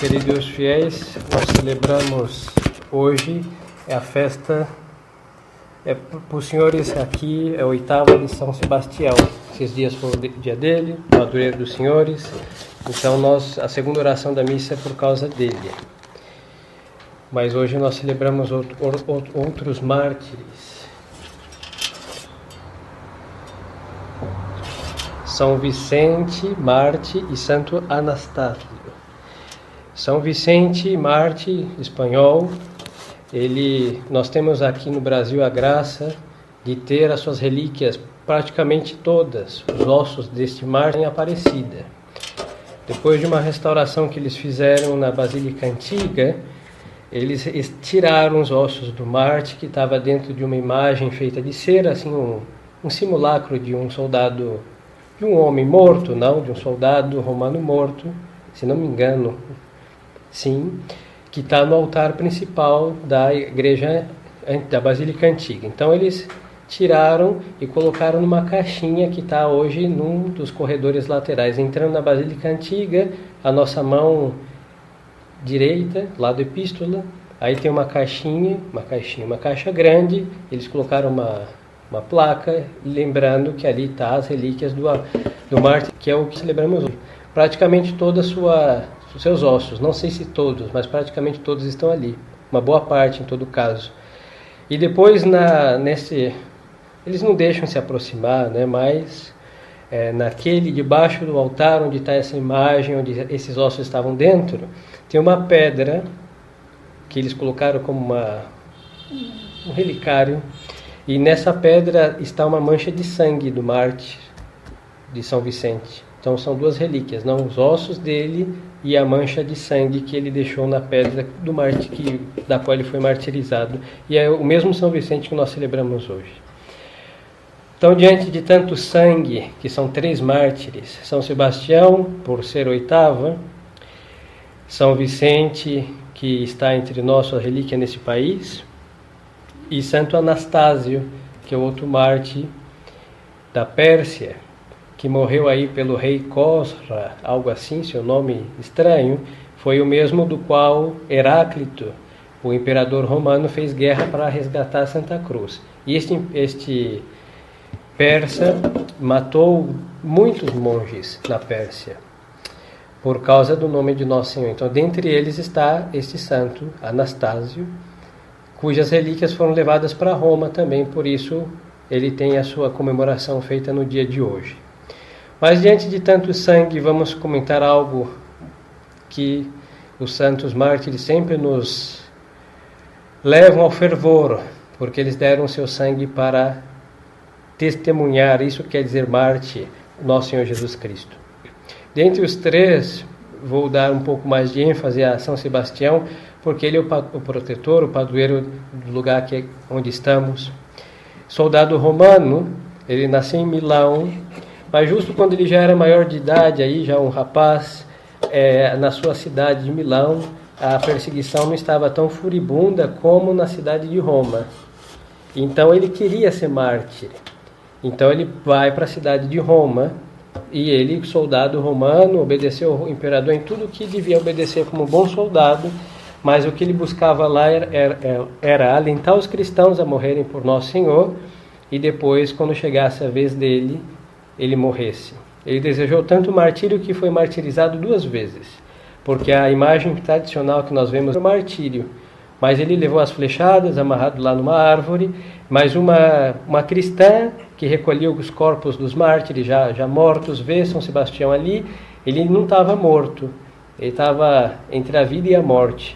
Queridos fiéis, nós celebramos hoje a festa, para os senhores aqui é a 8ª de São Sebastião. Esses dias foi o dia dele, o padroeiro dos senhores, então a segunda oração da missa é por causa dele. Mas hoje nós celebramos outros mártires. São Vicente, Marte e Santo Anastácio. São Vicente, Marte, espanhol, nós temos aqui no Brasil a graça de ter as suas relíquias, praticamente todas, os ossos deste mártir em Aparecida. Depois de uma restauração que eles fizeram na Basílica Antiga, eles tiraram os ossos do mártir, que estava dentro de uma imagem feita de cera, assim, um simulacro de um soldado, de um homem morto, não, de um soldado romano morto, se não me engano. Sim, que está no altar principal da igreja da Basílica Antiga. Então eles tiraram e colocaram numa caixinha que está hoje num dos corredores laterais. Entrando na Basílica Antiga, a nossa mão direita, lado epístola, aí tem uma caixa grande, eles colocaram uma placa, lembrando que ali está as relíquias do mártir, que é o que celebramos hoje. Praticamente toda os seus ossos, não sei se todos, mas praticamente todos estão ali, uma boa parte em todo caso. E depois eles não deixam se aproximar, né? Mas naquele debaixo do altar onde está essa imagem, onde esses ossos estavam dentro, tem uma pedra que eles colocaram como um relicário, e nessa pedra está uma mancha de sangue do mártir de São Vicente. Então são duas relíquias, não os ossos dele e a mancha de sangue que ele deixou na pedra do mártir da qual ele foi martirizado. E é o mesmo São Vicente que nós celebramos hoje. Então, diante de tanto sangue, que são 3 mártires, São Sebastião, por ser 8ª, São Vicente, que está entre nós, sua relíquia nesse país, e Santo Anastácio, que é outro mártir da Pérsia, que morreu aí pelo rei Cosra, algo assim, seu nome estranho, foi o mesmo do qual Heráclito, o imperador romano, fez guerra para resgatar Santa Cruz. E este persa matou muitos monges na Pérsia, por causa do nome de Nosso Senhor. Então, dentre eles está este santo, Anastácio, cujas relíquias foram levadas para Roma também, por isso ele tem a sua comemoração feita no dia de hoje. Mas diante de tanto sangue, vamos comentar algo que os santos mártires sempre nos levam ao fervor, porque eles deram seu sangue para testemunhar, isso quer dizer mártir, Nosso Senhor Jesus Cristo. Dentre os 3, vou dar um pouco mais de ênfase a São Sebastião, porque ele é o protetor, o padroeiro do lugar onde estamos. Soldado romano, ele nasceu em Milão, mas justo quando ele já era maior de idade, aí já um rapaz, na sua cidade de Milão, a perseguição não estava tão furibunda como na cidade de Roma. Então ele queria ser mártir. Então ele vai para a cidade de Roma, e ele, soldado romano, obedeceu ao imperador em tudo que devia obedecer como bom soldado, mas o que ele buscava lá era alentar os cristãos a morrerem por Nosso Senhor, e depois, quando chegasse a vez dele, ele morresse. Ele desejou tanto o martírio que foi martirizado 2 vezes, porque a imagem tradicional que nós vemos é o martírio, mas ele levou as flechadas, amarrado lá numa árvore, mas uma cristã que recolheu os corpos dos mártires já mortos, vê São Sebastião ali, ele não estava morto, ele estava entre a vida e a morte.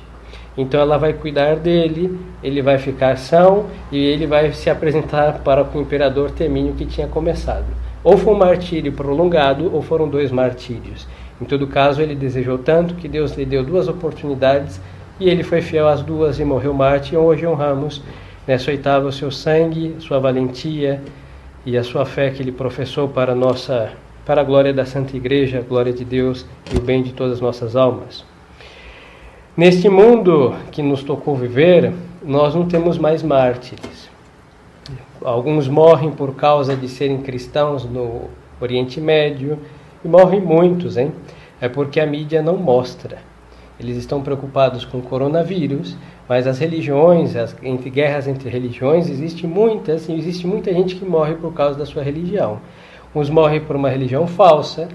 Então ela vai cuidar dele, ele vai ficar são, e ele vai se apresentar para o imperador Temínio, que tinha começado. Ou foi um martírio prolongado, ou foram 2 martírios. Em todo caso, ele desejou tanto que Deus lhe deu 2 oportunidades, e ele foi fiel às 2 e morreu mártir. E hoje honramos nessa 8ª o seu sangue, sua valentia e a sua fé que ele professou para a glória da Santa Igreja, a glória de Deus e o bem de todas as nossas almas. Neste mundo que nos tocou viver, nós não temos mais mártires. Alguns morrem por causa de serem cristãos no Oriente Médio, e morrem muitos, hein? É porque a mídia não mostra. eles estão preocupados com o coronavírus, mas as religiões, entre guerras entre religiões, existe muita gente que morre por causa da sua religião. Uns morrem por uma religião falsa,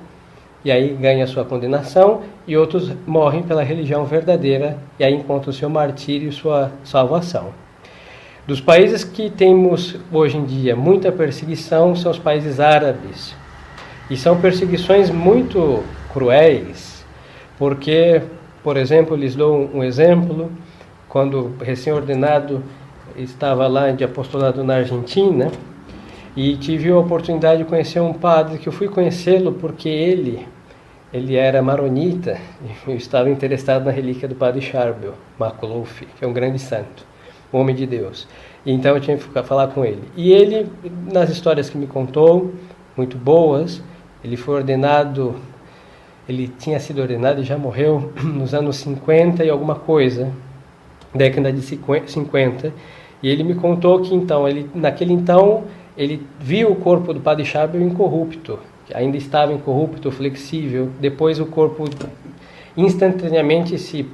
e aí ganha a sua condenação, e outros morrem pela religião verdadeira, e aí encontram o seu martírio e sua salvação. Dos países que temos hoje em dia muita perseguição são os países árabes. E são perseguições muito cruéis, porque, por exemplo, lhes dou um exemplo, quando recém-ordenado estava lá de apostolado na Argentina, e tive a oportunidade de conhecer um padre que eu fui conhecê-lo porque ele era maronita e eu estava interessado na relíquia do padre Charbel Macluf, que é um grande santo, um homem de Deus. E então eu tinha que falar com ele. E ele, nas histórias que me contou, muito boas, ele tinha sido ordenado e já morreu nos anos 50 e alguma coisa, década de 50, e ele me contou que ele viu o corpo do padre Charbel incorrupto, que ainda estava incorrupto, flexível. Depois o corpo, instantaneamente,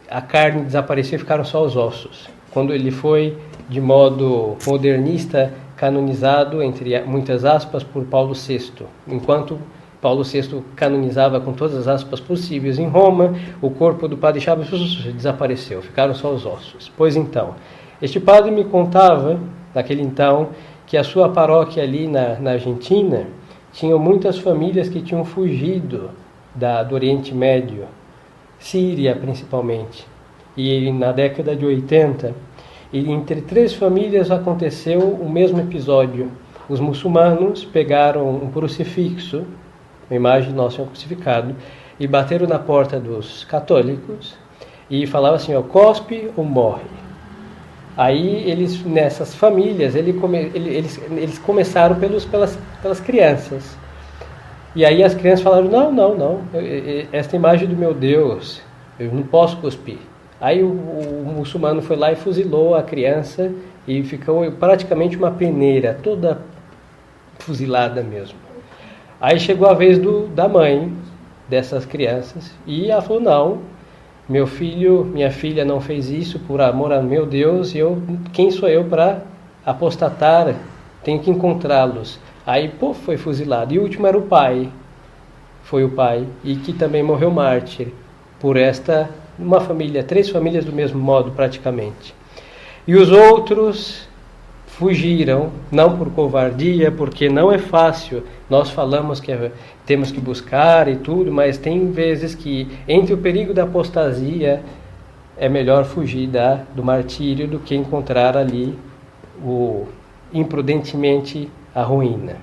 a carne desapareceu e ficaram só os ossos. Quando ele foi, de modo modernista, canonizado, entre muitas aspas, por Paulo VI. Enquanto Paulo VI canonizava com todas as aspas possíveis em Roma, o corpo do padre Charbel desapareceu, ficaram só os ossos. Pois então, este padre me contava, naquele então, que a sua paróquia ali na Argentina tinha muitas famílias que tinham fugido do Oriente Médio, Síria principalmente. E na década de 80, entre 3 famílias aconteceu o mesmo episódio. Os muçulmanos pegaram um crucifixo, uma imagem de Nosso Senhor crucificado, e bateram na porta dos católicos e falavam assim, cospe ou morre. Aí nessas famílias, eles começaram pelas crianças. E aí as crianças falaram, não, esta imagem do meu Deus, eu não posso cuspir. Aí o muçulmano foi lá e fuzilou a criança e ficou praticamente uma peneira, toda fuzilada mesmo. Aí chegou a vez da mãe dessas crianças e ela falou, não, minha filha não fez isso por amor a meu Deus, e quem sou eu para apostatar? Tenho que encontrá-los. Aí, foi fuzilado. E o último era o pai. Foi o pai, e que também morreu mártir por uma família, 3 famílias do mesmo modo praticamente. E os outros fugiram, não por covardia, porque não é fácil. Nós falamos que temos que buscar e tudo, mas tem vezes que entre o perigo da apostasia é melhor fugir do martírio do que encontrar ali imprudentemente a ruína.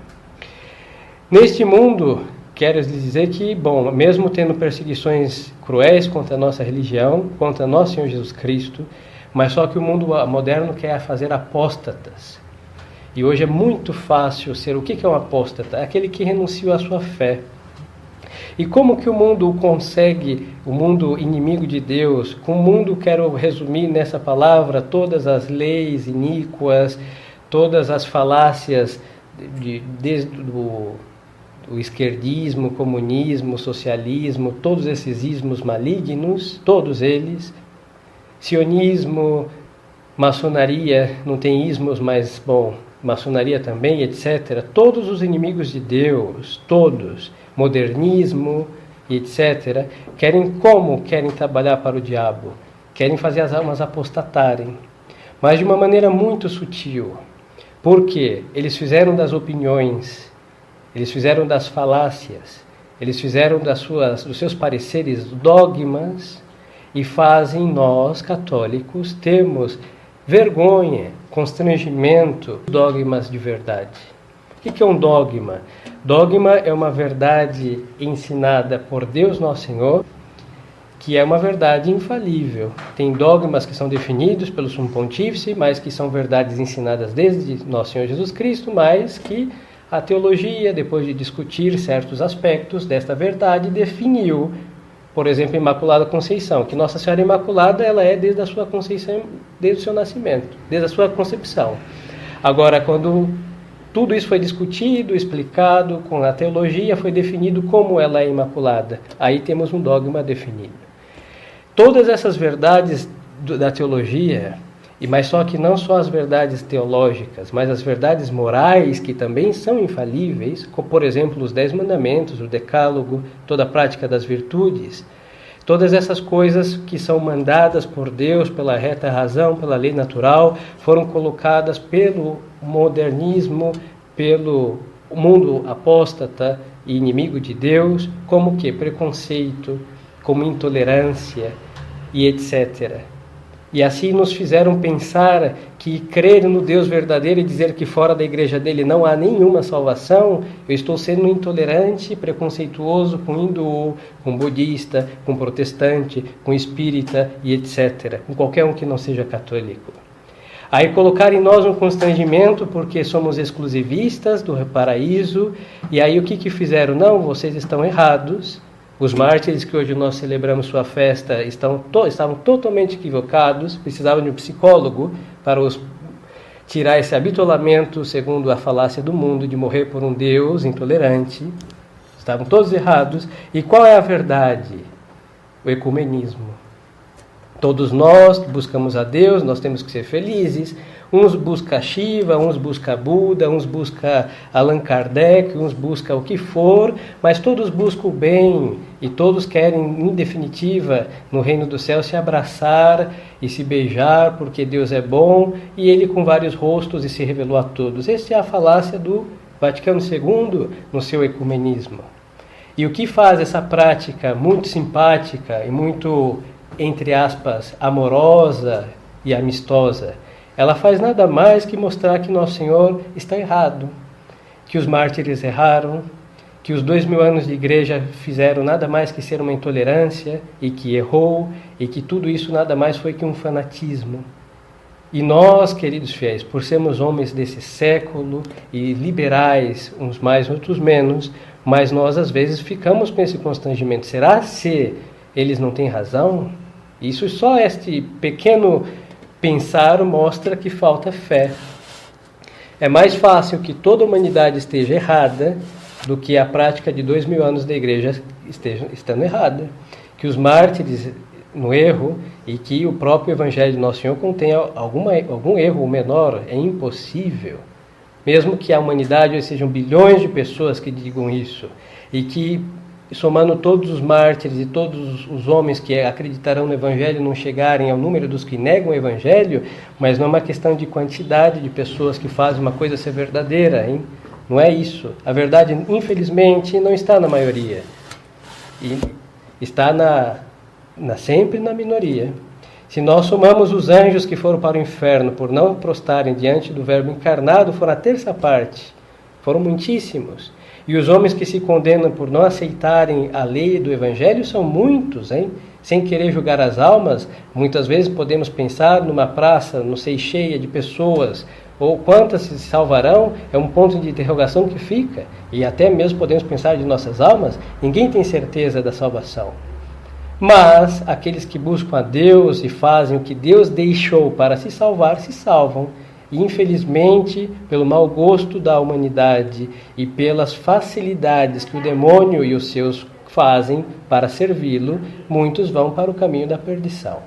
Neste mundo, quero lhes dizer que, mesmo tendo perseguições cruéis contra a nossa religião, contra nosso Senhor Jesus Cristo, mas só que o mundo moderno quer fazer apóstatas. E hoje é muito fácil ser... O que é um apóstata? É aquele que renunciou à sua fé. E como que o mundo consegue, o mundo inimigo de Deus, com o mundo, quero resumir nessa palavra, todas as leis iníquas, todas as falácias, desde o esquerdismo, comunismo, socialismo, todos esses ismos malignos, todos eles, sionismo, maçonaria, não tem ismos, mas, maçonaria também, etc. Todos os inimigos de Deus, todos, modernismo, etc., querem trabalhar para o diabo? Querem fazer as almas apostatarem, mas de uma maneira muito sutil. Por quê? Eles fizeram das opiniões, eles fizeram das falácias, eles fizeram dos seus pareceres dogmas, e fazem nós, católicos, termos vergonha, constrangimento, dogmas de verdade. O que é um dogma? Dogma é uma verdade ensinada por Deus Nosso Senhor, que é uma verdade infalível. Tem dogmas que são definidos pelo Sumo Pontífice, mas que são verdades ensinadas desde Nosso Senhor Jesus Cristo, mas que a teologia, depois de discutir certos aspectos desta verdade, definiu, por exemplo, a Imaculada Conceição, que Nossa Senhora Imaculada ela é desde a sua conceição, desde o seu nascimento, desde a sua concepção. Agora, quando tudo isso foi discutido, explicado com a teologia, foi definido como ela é imaculada. Aí temos um dogma definido. Todas essas verdades da teologia, mas só que não só as verdades teológicas, mas as verdades morais, que também são infalíveis, como, por exemplo, os 10 mandamentos, o decálogo, toda a prática das virtudes, todas essas coisas que são mandadas por Deus, pela reta razão, pela lei natural, foram colocadas pelo modernismo, pelo mundo apóstata e inimigo de Deus, como que? Preconceito, como intolerância e etc. E assim nos fizeram pensar que crer no Deus verdadeiro e dizer que fora da igreja dele não há nenhuma salvação, eu estou sendo intolerante, preconceituoso com hindu, com budista, com protestante, com espírita e etc. Com qualquer um que não seja católico. Aí colocar em nós um constrangimento porque somos exclusivistas do paraíso, e aí o que fizeram? Não, vocês estão errados. Os mártires que hoje nós celebramos sua festa estavam totalmente equivocados, precisavam de um psicólogo para tirar esse habitolamento, segundo a falácia do mundo, de morrer por um Deus intolerante. Estavam todos errados. E qual é a verdade? O ecumenismo. Todos nós buscamos a Deus, nós temos que ser felizes. Uns buscam Shiva, uns buscam Buda, uns buscam Allan Kardec, uns buscam o que for, mas todos buscam o bem e todos querem, em definitiva, no reino do céu, se abraçar e se beijar, porque Deus é bom e Ele com vários rostos e se revelou a todos. Essa é a falácia do Vaticano II no seu ecumenismo. E o que faz essa prática muito simpática e muito, entre aspas, amorosa e amistosa? Ela faz nada mais que mostrar que Nosso Senhor está errado, que os mártires erraram, que os 2000 anos de igreja fizeram nada mais que ser uma intolerância e que errou, e que tudo isso nada mais foi que um fanatismo. E nós, queridos fiéis, por sermos homens desse século e liberais, uns mais, outros menos, mas nós às vezes ficamos com esse constrangimento. Será se eles não têm razão? Isso só este pequeno pensar mostra que falta fé. É mais fácil que toda a humanidade esteja errada do que a prática de 2000 anos da igreja estando errada. Que os mártires no erro e que o próprio Evangelho de Nosso Senhor contenha algum erro menor, é impossível. Mesmo que a humanidade sejam bilhões de pessoas que digam isso, e que somando todos os mártires e todos os homens que acreditarão no Evangelho não chegarem ao número dos que negam o Evangelho, mas não é uma questão de quantidade de pessoas que fazem uma coisa ser verdadeira, hein? Não é isso. A verdade, infelizmente, não está na maioria. E está sempre na minoria. Se nós somamos os anjos que foram para o inferno por não prostarem diante do Verbo encarnado, foram a terça parte. Foram muitíssimos. E os homens que se condenam por não aceitarem a lei do Evangelho são muitos, hein? Sem querer julgar as almas, muitas vezes podemos pensar numa praça, não sei, cheia de pessoas, ou quantas se salvarão, é um ponto de interrogação que fica. E até mesmo podemos pensar de nossas almas, ninguém tem certeza da salvação. Mas aqueles que buscam a Deus e fazem o que Deus deixou para se salvar, se salvam. E infelizmente, pelo mau gosto da humanidade e pelas facilidades que o demônio e os seus fazem para servi-lo, muitos vão para o caminho da perdição.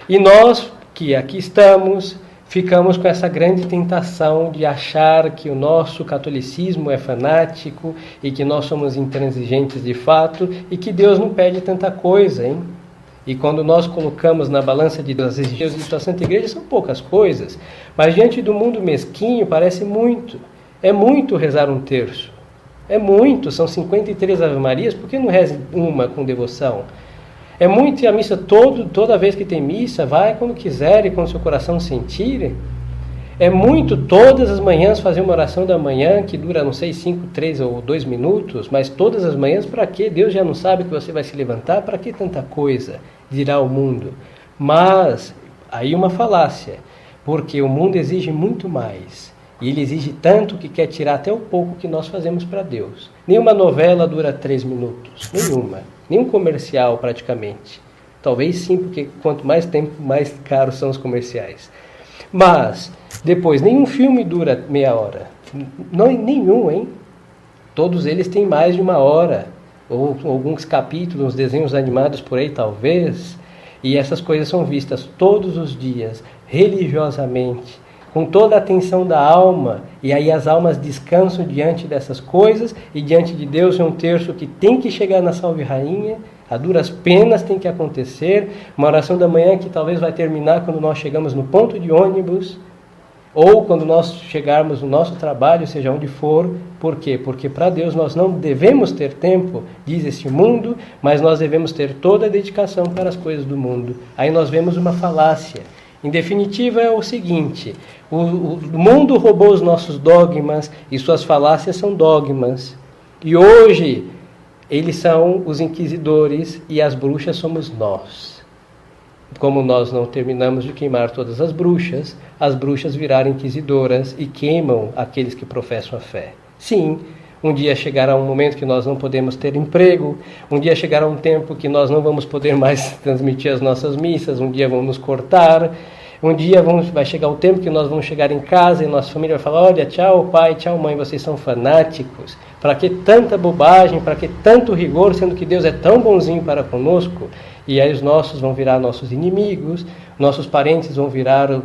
E nós, que aqui estamos, ficamos com essa grande tentação de achar que o nosso catolicismo é fanático e que nós somos intransigentes de fato e que Deus não pede tanta coisa, hein? E quando nós colocamos na balança de Deus as exigências da Santa Igreja, são poucas coisas, mas diante do mundo mesquinho parece muito. É muito rezar um terço. É muito, são 53 Ave-Marias, por que não reze uma com devoção? É muito ir à missa toda vez que tem missa, vai quando quiser e quando seu coração sentir. É muito todas as manhãs fazer uma oração da manhã que dura, não sei, 5, 3 ou 2 minutos, mas todas as manhãs para quê? Deus já não sabe que você vai se levantar, para que tanta coisa? Dirá o mundo. Mas, aí uma falácia, porque o mundo exige muito mais. E ele exige tanto que quer tirar até o pouco que nós fazemos para Deus. Nenhuma novela dura 3 minutos, nenhuma. Nenhum comercial praticamente. Talvez sim, porque quanto mais tempo, mais caros são os comerciais. Mas, depois, nenhum filme dura meia hora. Não, nenhum, hein? Todos eles têm mais de 1 hora. ou alguns capítulos, uns desenhos animados por aí talvez, e essas coisas são vistas todos os dias, religiosamente, com toda a atenção da alma, e aí as almas descansam diante dessas coisas, e diante de Deus é um terço que tem que chegar na Salve Rainha, a duras penas tem que acontecer, uma oração da manhã que talvez vai terminar quando nós chegamos no ponto de ônibus, ou quando nós chegarmos no nosso trabalho, seja onde for. Por quê? Porque para Deus nós não devemos ter tempo, diz este mundo, mas nós devemos ter toda a dedicação para as coisas do mundo. Aí nós vemos uma falácia. Em definitiva é o seguinte, o mundo roubou os nossos dogmas e suas falácias são dogmas. E hoje eles são os inquisidores e as bruxas somos nós. Como nós não terminamos de queimar todas as bruxas viraram inquisidoras e queimam aqueles que professam a fé. Sim, um dia chegará um momento que nós não podemos ter emprego, um dia chegará um tempo que nós não vamos poder mais transmitir as nossas missas, um dia vão nos cortar, um dia vai chegar o tempo que nós vamos chegar em casa e nossa família vai falar, olha, tchau pai, tchau mãe, vocês são fanáticos, para que tanta bobagem, para que tanto rigor, sendo que Deus é tão bonzinho para conosco? E aí os nossos vão virar nossos inimigos, nossos parentes vão virar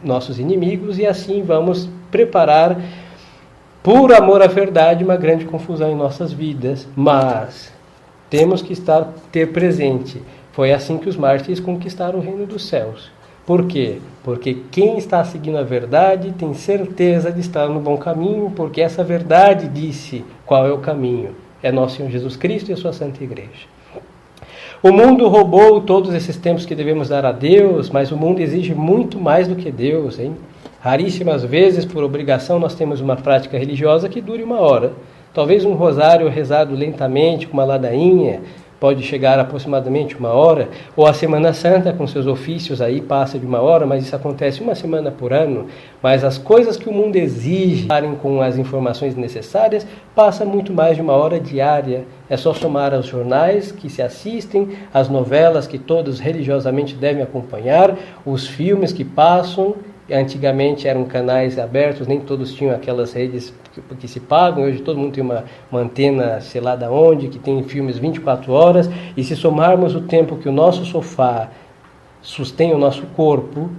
nossos inimigos, e assim vamos preparar, por amor à verdade, uma grande confusão em nossas vidas. Mas temos que ter presente, foi assim que os mártires conquistaram o reino dos céus. Por quê? Porque quem está seguindo a verdade tem certeza de estar no bom caminho, porque essa verdade disse qual é o caminho. É nosso Senhor Jesus Cristo e a sua Santa Igreja. O mundo roubou todos esses tempos que devemos dar a Deus, mas o mundo exige muito mais do que Deus, hein? Raríssimas vezes, por obrigação, nós temos uma prática religiosa que dure 1 hora. Talvez um rosário rezado lentamente, com uma ladainha, pode chegar a aproximadamente 1 hora, ou a Semana Santa com seus ofícios aí passa de 1 hora, mas isso acontece 1 semana por ano. Mas as coisas que o mundo exige, com as informações necessárias, passa muito mais de 1 hora diária. É só somar aos jornais que se assistem, as novelas que todos religiosamente devem acompanhar, os filmes que passam. Antigamente eram canais abertos, nem todos tinham aquelas redes que se pagam. Hoje todo mundo tem uma antena, sei lá da onde, que tem filmes 24 horas. E se somarmos o tempo que o nosso sofá sustém o nosso corpo,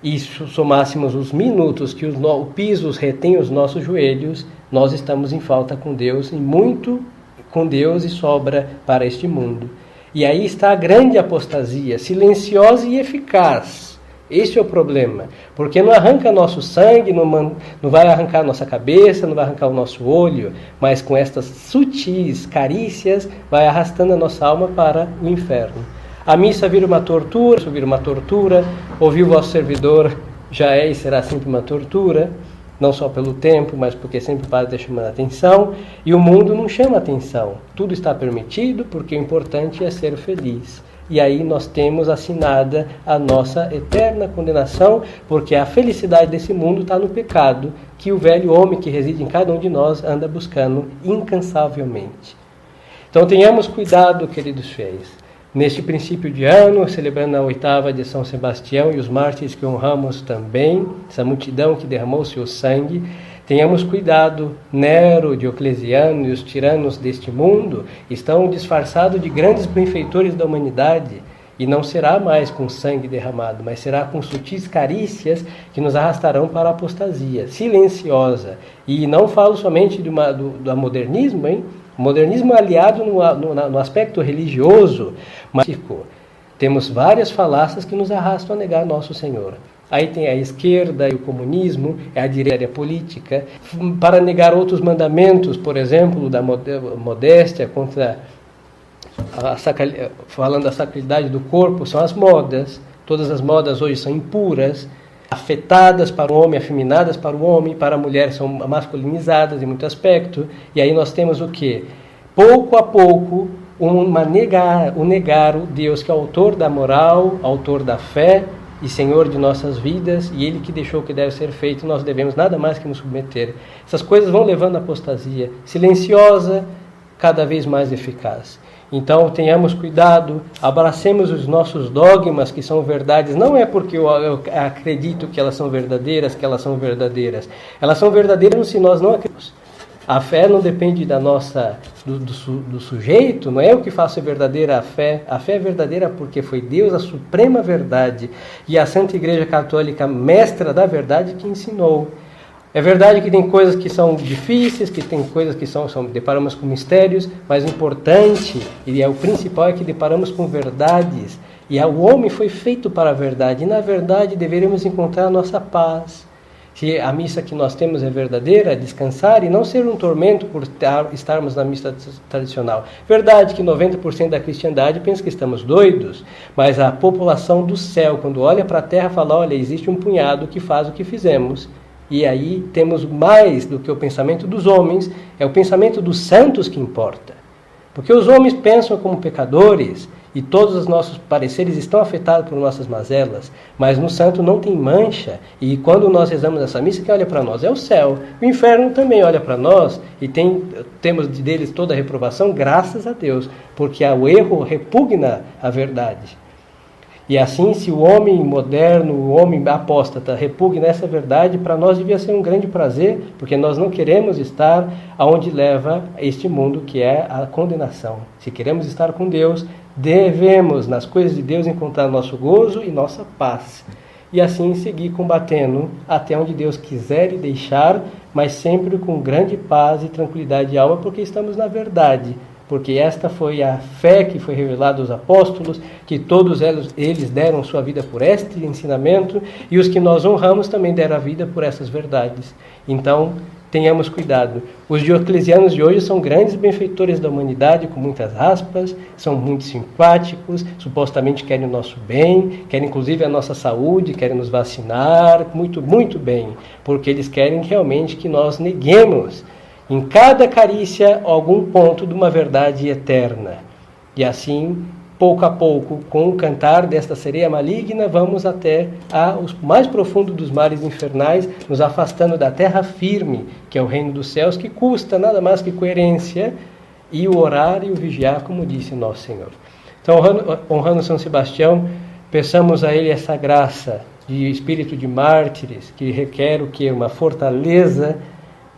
e somássemos os minutos que o piso retém os nossos joelhos, nós estamos em falta com Deus, e muito com Deus e sobra para este mundo. E aí está a grande apostasia, silenciosa e eficaz. Este é o problema, porque não arranca nosso sangue, não vai arrancar nossa cabeça, não vai arrancar o nosso olho, mas com estas sutis carícias vai arrastando a nossa alma para o inferno. A missa vira uma tortura, ouvir o vosso servidor já é e será sempre uma tortura, não só pelo tempo, mas porque sempre o padre está chamando a atenção, e o mundo não chama atenção. Tudo está permitido porque o importante é ser feliz. E aí nós temos assinada a nossa eterna condenação, porque a felicidade desse mundo está no pecado, que o velho homem que reside em cada um de nós anda buscando incansavelmente. Então tenhamos cuidado, queridos fiéis. Neste princípio de ano, celebrando a 8ª de São Sebastião e os mártires que honramos também, essa multidão que derramou o seu sangue, tenhamos cuidado. Nero, Diocleciano e os tiranos deste mundo estão disfarçados de grandes benfeitores da humanidade, e não será mais com sangue derramado, mas será com sutis carícias que nos arrastarão para a apostasia, silenciosa. E não falo somente do modernismo, hein? O modernismo é aliado no aspecto religioso, mas temos várias falácias que nos arrastam a negar nosso Senhor. Aí tem a esquerda e o comunismo, é a direita política, para negar outros mandamentos, por exemplo, da modéstia, contra falando da sacralidade do corpo, são as modas. Todas as modas hoje são impuras, afetadas para o homem, afeminadas para o homem, para a mulher são masculinizadas em muito aspecto. E aí nós temos o quê? Pouco a pouco, negar o Deus que é autor da moral, autor da fé, e Senhor de nossas vidas, e Ele que deixou o que deve ser feito, nós devemos nada mais que nos submeter. Essas coisas vão levando à apostasia, silenciosa, cada vez mais eficaz. Então tenhamos cuidado, abracemos os nossos dogmas que são verdades, não é porque eu acredito que elas são verdadeiras, Elas são verdadeiras se nós não acreditamos. A fé não depende do sujeito, não é eu que faço a verdadeira fé. A fé é verdadeira porque foi Deus a suprema verdade e a Santa Igreja Católica, mestra da verdade, que ensinou. É verdade que tem coisas que são difíceis, que tem coisas que deparamos com mistérios, mas o importante e o principal é que deparamos com verdades. E o homem foi feito para a verdade, e na verdade deveremos encontrar a nossa paz. Se a missa que nós temos é verdadeira, descansar e não ser um tormento por estarmos na missa tradicional. Verdade que 90% da cristiandade pensa que estamos doidos, mas a população do céu, quando olha para a terra, fala, olha, existe um punhado que faz o que fizemos. E aí temos mais do que o pensamento dos homens, é o pensamento dos santos que importa. Porque os homens pensam como pecadores, e todos os nossos pareceres estão afetados por nossas mazelas, mas no santo não tem mancha, e quando nós rezamos essa missa, quem olha para nós é o céu. O inferno também olha para nós, e temos deles toda a reprovação, graças a Deus, porque o erro repugna a verdade. E assim, se o homem moderno, o homem apóstata, repugna essa verdade, para nós devia ser um grande prazer, porque nós não queremos estar aonde leva este mundo, que é a condenação. Se queremos estar com Deus, devemos, nas coisas de Deus, encontrar nosso gozo e nossa paz. E assim seguir combatendo até onde Deus quiser e deixar, mas sempre com grande paz e tranquilidade de alma, porque estamos na verdade. Porque esta foi a fé que foi revelada aos apóstolos, que todos eles deram sua vida por este ensinamento, e os que nós honramos também deram a vida por essas verdades. Então, tenhamos cuidado. Os dioclesianos de hoje são grandes benfeitores da humanidade, com muitas aspas, são muito simpáticos, supostamente querem o nosso bem, querem inclusive a nossa saúde, querem nos vacinar, muito, muito bem, porque eles querem realmente que nós neguemos em cada carícia algum ponto de uma verdade eterna. E assim, pouco a pouco, com o cantar desta sereia maligna, vamos até o mais profundo dos mares infernais, nos afastando da terra firme, que é o reino dos céus, que custa nada mais que coerência e o orar e o vigiar, como disse nosso Senhor. Então, honrando São Sebastião, peçamos a ele essa graça de espírito de mártires, que requer o quê? Uma fortaleza,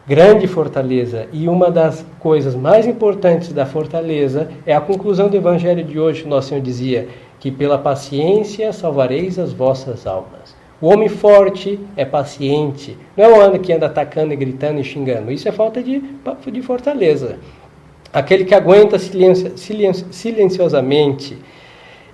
grande fortaleza. E uma das coisas mais importantes da fortaleza é a conclusão do Evangelho de hoje. Nosso Senhor dizia que pela paciência salvareis as vossas almas. O homem forte é paciente, não é um homem que anda atacando e gritando e xingando. Isso é falta de fortaleza. Aquele que aguenta silenciosamente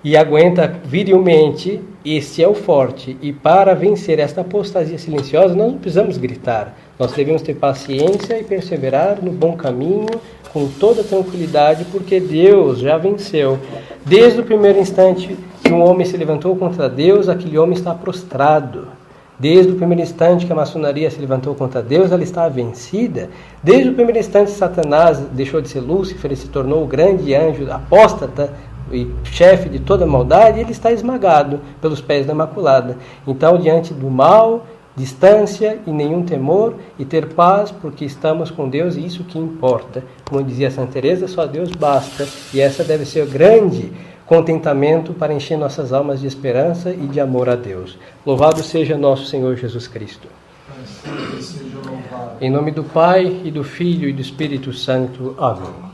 e aguenta virilmente, esse é o forte. E para vencer esta apostasia silenciosa, nós não precisamos gritar. Nós devemos ter paciência e perseverar no bom caminho, com toda tranquilidade, porque Deus já venceu. Desde o primeiro instante que um homem se levantou contra Deus, aquele homem está prostrado. Desde o primeiro instante que a maçonaria se levantou contra Deus, ela está vencida. Desde o primeiro instante que Satanás deixou de ser Lúcifer e se tornou o grande anjo apóstata e chefe de toda maldade, ele está esmagado pelos pés da Imaculada. Então, diante do mal, distância e nenhum temor, e ter paz, porque estamos com Deus e isso que importa. Como dizia Santa Teresa, só Deus basta, e essa deve ser o grande contentamento para encher nossas almas de esperança e de amor a Deus. Louvado seja nosso Senhor Jesus Cristo. Em nome do Pai, e do Filho, e do Espírito Santo. Amém.